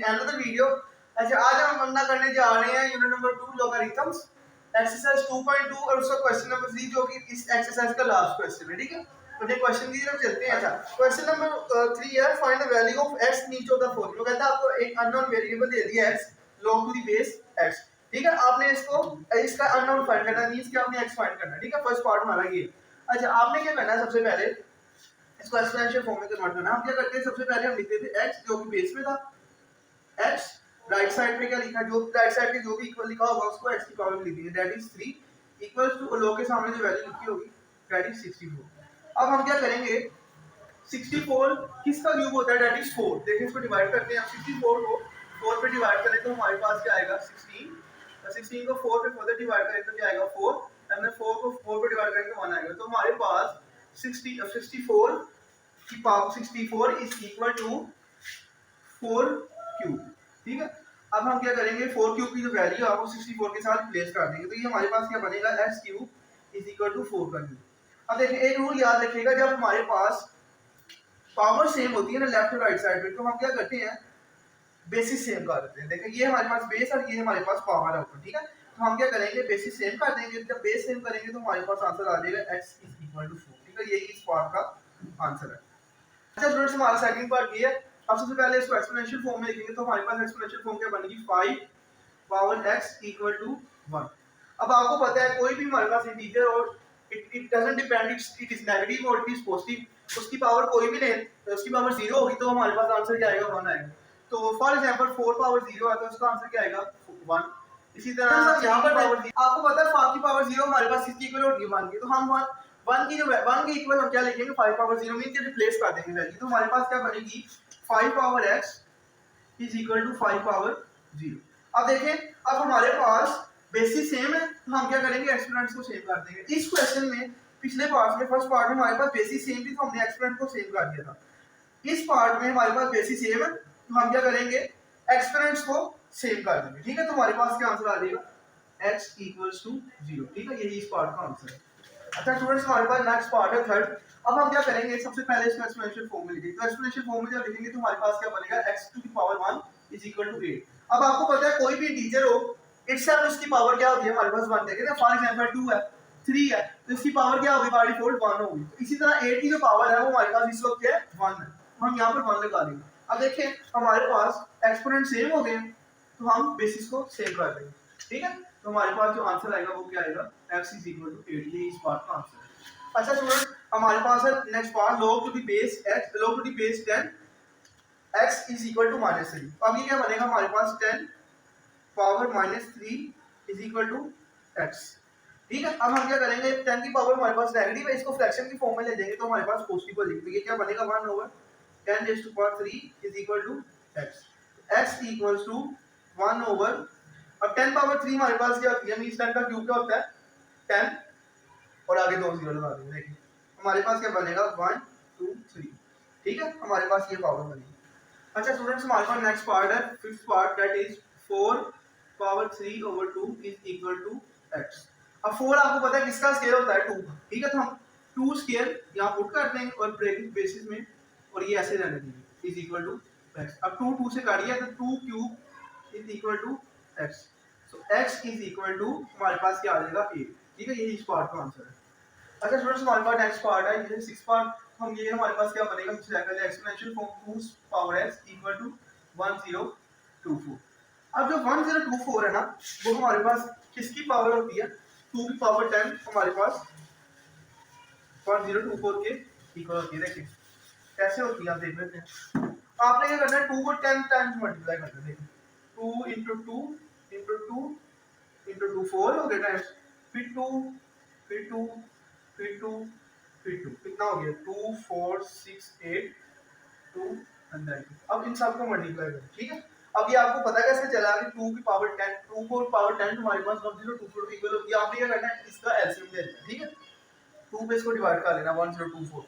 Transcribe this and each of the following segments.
another video। अच्छा आज हम पढ़ना करने जा रहे हैं यूनिट नंबर 2 लॉगरिथम्स एक्सरसाइज 2.2 और उसका क्वेश्चन नंबर 3 जो कि इस एक्सरसाइज का लास्ट क्वेश्चन है। ठीक है, तो ये क्वेश्चन की तरफ चलते हैं। अच्छा क्वेश्चन नंबर 3 है find the value of x in each of the following. वो कहता है आपको एक अननोन वेरिएबल दे दिया x log to the base x। ठीक है, आपने इसका अननोन फाइंड करना है, मींस कि आपने x फाइंड करना है। ठीक है, फर्स्ट पार्ट हमारा ये। अच्छा आपने क्या करना है, सबसे पहले इसको एक्सपोनेंशियल फॉर्म में कन्वर्ट करना है। हम क्या करते हैं, सबसे पहले हम लिखते थे x जो कि बेस में था, x राइट साइड पे क्या लिखा है, जो राइट साइड पे जो भी इक्वल लिखा होगा उसको x की पावर में लिख देंगे, that is 3 equals to log के सामने जो वैल्यू लिखी होगी दैट इज 64। अब हम क्या करेंगे, 64 किसका क्यूब होता है, दैट इज 4। देखिए इसको डिवाइड करते हैं, 64 को 4 पे डिवाइड करें तो हमारे पास क्या आएगा 16, और 16 को 4 पे फर्दर डिवाइड करें तो क्या आएगा 4, एंड 4 को 4 पे डिवाइड करें तो 1 आएगा। तो हमारे पास 64 की power 64 is equal to 4 cube. ठीक है, अब हम क्या करेंगे, 4 क्यूब की जो वैल्यू है वो 64 के साथ प्लेस कर देंगे, तो ये हमारे पास क्या बनेगा x cube is equal to 4 का क्यूब। अब देखिए एक रूल याद रखिएगा, जब हमारे पास पावर सेम होती है ना लेफ्ट और राइट साइड पे, तो हम क्या करते हैं बेसिस सेम कर देते हैं। देखिए ये हमारे पास बेस और ये हमारे पास पावर है ऊपर। ठीक है, तो हम क्या करेंगे बेसिस सेम कर देंगे, जब बेस सेम करेंगे तो हमारे पास आंसर आ जाएगा x इज इक्वल टू 4। ठीक है, यही इस पार्ट का आंसर है। अच्छा स्टूडेंट्स हमारा सेकंड पार्ट ये है। अब सबसे पहले इसको एक्सपोनेंशियल फॉर्म में लिखेंगे, तो हमारे पास एक्सपोनेंशियल फॉर्म क्या बनेगी 5 पावर x इक्वल टू 1। अब आपको पता है कोई भी हमारे पास इंटीजर और it doesn't depend, it is negative और इट इज पॉजिटिव, उसकी पावर कोई भी ले, उसकी पावर 0 होगी तो हमारे पास आंसर क्या आएगा 1 आएगा। तो फॉर एग्जांपल 4 पावर 0 है तो उसका आंसर क्या आएगा 1। इसी तरह यहाँ पर आपको पता है 5 की पावर 0 हमारे पास इसकी इक्वल होगी 1 की, तो हम 1 की जो 1 के इक्वल हम क्या लिखेंगे 5 पावर 0 मीन के रिप्लेस कर देंगे वैल्यू, तो हमारे पास क्या बनेगी 5 power x is equal to 5 power 0। अब देखें अब हमारे पास बेसिस सेम है तो हम क्या करेंगे एक्सपोनेंट्स को सेम कर देंगे। इस क्वेश्चन में पिछले पार्ट में फर्स्ट पार्ट में हमारे पास बेसिस सेम थी तो हमने एक्सपोनेंट को सेम कर दिया था। इस पार्ट में हमारे पास बेसिस सेम है तो हम क्या करेंगे एक्सपोनेंट्स को सेम कर देंगे। ठीक है, तो हमारे पास क्या आंसर आ जाएगा x इक्वल्स टू 0। ठीक है, यही इस पार्ट का आंसर है। अच्छा स्टूडेंट्स हमारे पास नेक्स्ट पार्ट है थर्ड। अब हम क्या करेंगे, सबसे पहले इसको एक्सपोनेंशियल फॉर्म में लिखेंगे, तो एक्सपोनेंशियल फॉर्म में जब लिखेंगे तो हमारे पास क्या बनेगा x to the power 1 is equal to 8। अब आपको पता है कोई भी इंटीजर हो इटसेल्फ उसकी पावर क्या होती है हमारे पास 1 देखें ना, फॉर एग्जांपल 2 है 3 है तो इसकी पावर क्या होगी बाय डिफॉल्ट 1 होगी। तो इसी तरह 8 की जो पावर है वो हमारे पास इस वक्त क्या है 1 है, तो हम यहाँ पर 1 लगा देंगे। अब देखें हमारे पास एक्सपोनेंट सेम हो गए तो हम बेसिस को सेम कर देंगे। ठीक है, तो हमारे पास जो आंसर आएगा वो क्या आएगा x इज इक्वल टू 8, ये इस पार्ट का आंसर है। अच्छा स्टूडेंट हमारे पास है next part log to the base x log to the base 10 x is equal to -3। अब ये क्या बनेगा हमारे पास 10 power -3 is equal to x। ठीक है, अब हम क्या करेंगे 10 की पावर हमारे पास नेगेटिव है, इसको फ्रैक्शन की फॉर्म में ले जाएंगे तो हमारे पास पॉजिटिव हो जाएगी, तो ये क्या बनेगा 1 over 10 raise to power 3 is equal to x। x equals to 1 over, अब 10 पावर 3 हमारे पास क्या होती है, मींस 10 का क्यूब क्या होता है 10 और आगे 2 जीरो लगा देंगे। देखिए हमारे पास क्या बनेगा 1 2 3। ठीक है, हमारे पास ये पावर बनेगी। अच्छा स्टूडेंट्स हमारे पास नेक्स्ट पार्ट है fifth part, that is 4 power 3 over 2 is equal to x। अब 4 आपको पता है किसका स्केयर होता है 2। ठीक है, तो हम 2 स्केयर यहाँ पुट कर देंगे और ब्रैकेट बेसिस में और ये ऐसे रहने देंगे इज इक्वल टू x। अब 2 2 से काटिए तो 2 cube is equal to x, so x is equal to हमारे पास क्या आ जाएगा 8। ठीक है, ये इस पार्ट का आंसर है। अच्छा स्टूडेंट्स हमारे पास नेक्स्ट पार्ट है ये 6 पार्ट। हम ये हमारे पास क्या बनेगा सबसे पहले exponential form 2 power x equal to 1024। अब जो 1024 है ना वो हमारे पास किसकी पावर होती है 2 की पावर 10 हमारे पास 1024 के इक्वल होती है। देखिए कैसे होती है आप देख लेते हैं। आपने क्या करना है 2 को 10 टाइम्स मल्टीप्लाई करना है। देखिए 2 into 2 into 2 into 2 4 हो गया टाइम्स, फिर 2 फिर 2 फिर 2 फिर 2 कितना हो गया 2 4 6 8 2 and 9। अब इन सबको मल्टीप्लाई करें। ठीक है, अब ये आपको पता कैसे चला कि 2 की पावर 10 2 को पावर 10 हमारे पास 1024 के इक्वल होती है। आपने क्या करना है इसका एलसीएम ले लेना है। ठीक है, 2 पे इसको डिवाइड कर लेना 1024।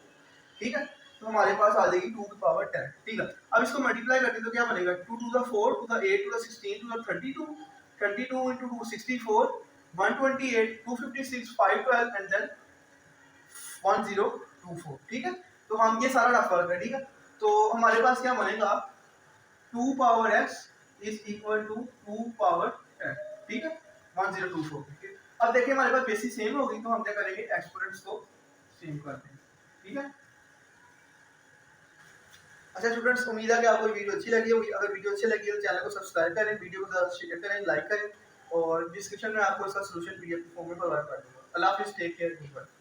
ठीक है, तो हमारे पास आ जाएगी 2 की पावर 10। ठीक है, अब इसको मल्टीप्लाई करते तो क्या बनेगा 2 to the 4 to the 8 to the 16 to the 32 32 into 2 64 128 256 512 and then 1024। ठीक है, तो हम ये सारा रफ कर रहे हैं। ठीक है, तो हमारे पास क्या बनेगा 2 power x is equal to 2 power 10, ठीक है 1024, ठीक है। अब देखिए हमारे पास बेसिस सेम होगी तो हम क्या करेंगे एक्सपोनेंट्स को सेम कर देंगे, ठीक है। अच्छा स्टूडेंट्स, उम्मीद है कि आपको वीडियो अच्छी लगी होगी। अगर वीडियो अच्छी लगी तो चैनल को सब्सक्राइब करें, वीडियो को ज़्यादा शेयर करें, लाइक करें और डिस्क्रिप्शन में आपको इसका सोल्यूशन पीडीएफ फॉर्म में प्रोवाइड कर दूंगा। अल्लाह हाफिज़, टेक केयर।